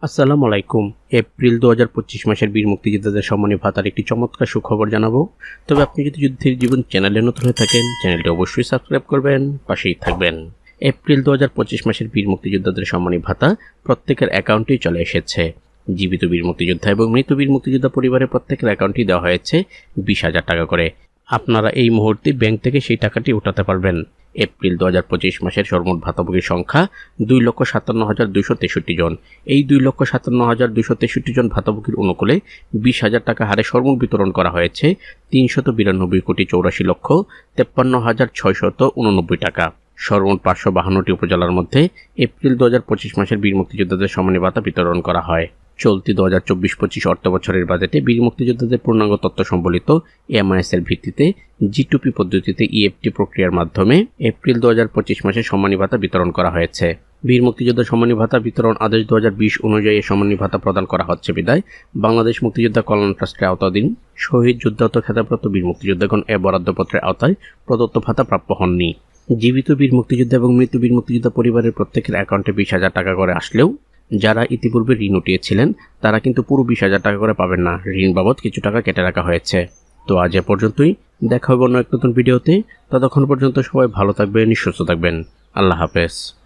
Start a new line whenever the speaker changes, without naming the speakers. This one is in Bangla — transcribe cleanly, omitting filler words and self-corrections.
আসসালামু আলাইকুম। এপ্রিল ২০২৫ মাসের বীর মুক্তিযোদ্ধাদের সম্মানী ভাতার একটি চমৎকার সুখবর জানাবো। তবে আপনি যদি যুদ্ধের জীবন চ্যানেলে নতুন হয়ে থাকেন, চ্যানেলটি অবশ্যই সাবস্ক্রাইব করবেন, পাশেই থাকবেন। এপ্রিল ২০২৫ মাসের বীর মুক্তিযোদ্ধাদের সম্মানী ভাতা প্রত্যেকের অ্যাকাউন্টেই চলে এসেছে। জীবিত বীর মুক্তিযোদ্ধা এবং মৃত বীর মুক্তিযোদ্ধা পরিবারের প্রত্যেকের অ্যাকাউন্টেই দেওয়া হয়েছে ২০,০০০ টাকা করে। আপনারা এই মুহূর্তে ব্যাংক থেকে সেই টাকাটি উঠাতে পারবেন। এপ্রিল ২০২৫ মাসের সর্বমোট ভাতাভোগীর সংখ্যা ২,৫৭,২৬৩ জন। এই ২,৫৭,২৬৩ জন ভাতাভোগীর অনুকূলে ২০,০০০ টাকা হারে সর্বমোট বিতরণ করা হয়েছে ৩৯২,৮৪,৫৩,৬৮৯ টাকা। সর্বমোট ৫৫২টি উপজেলার মধ্যে এপ্রিল ২০২৫ মাসের বীর মুক্তিযোদ্ধাদের সম্মানী ভাতা বিতরণ করা হয়। চলতি ২০২৪-২৫ অর্থ বছরের বাজেটে বীর মুক্তিযোদ্ধাদের পূর্ণাঙ্গ তথ্য সম্বলিত এমআইএস এর ভিত্তিতে জি2পি পদ্ধতিতে ইএফটি প্রক্রিয়ার মাধ্যমে এপ্রিল ২০২৫ মাসে সম্মানী ভাতা বিতরণ করা হয়েছে। বীর মুক্তিযোদ্ধা সম্মানী ভাতা বিতরণ আদেশ ২০২০ অনুযায়ী এই সম্মানী ভাতা প্রদান করা হচ্ছে বিদায় বাংলাদেশ মুক্তিযোদ্ধা কল্যাণ ট্রাস্টের আওতাধীন শহীদ যুদ্ধাহত খেতাবপ্রাপ্ত বীর মুক্তিযোদ্ধাগণ এ বরাদ্দপত্রের আওতায় প্রদত্ত ভাতা প্রাপ্য হননি। জীবিত বীর মুক্তিযোদ্ধা এবং মৃত বীর মুক্তিযোদ্ধা পরিবারের প্রত্যেকের অ্যাকাউন্টে ২০,০০০ টাকা করে আসলেও যারা ইতিপূর্বে ঋণ উঠিয়েছিলেন তারা কিন্তু পুরো ২০,০০০ টাকা করে পাবেন না। ঋণ বাবদ কিছু টাকা কেটে রাখা হয়েছে। তো আজ এ পর্যন্তই। দেখা হবে অন্য এক নতুন ভিডিওতে। ততক্ষণ পর্যন্ত সবাই ভালো থাকবেন, সুস্থ থাকবেন। আল্লাহ হাফেজ।